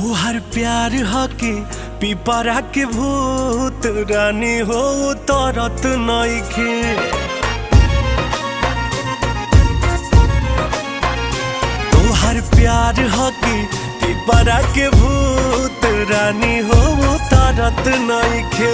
तोहर प्यार हके पिपरा के भूत रानी हो तरत नइखे। तोहर प्यार हके पिपरा के भूत रानी हो तरत नइखे।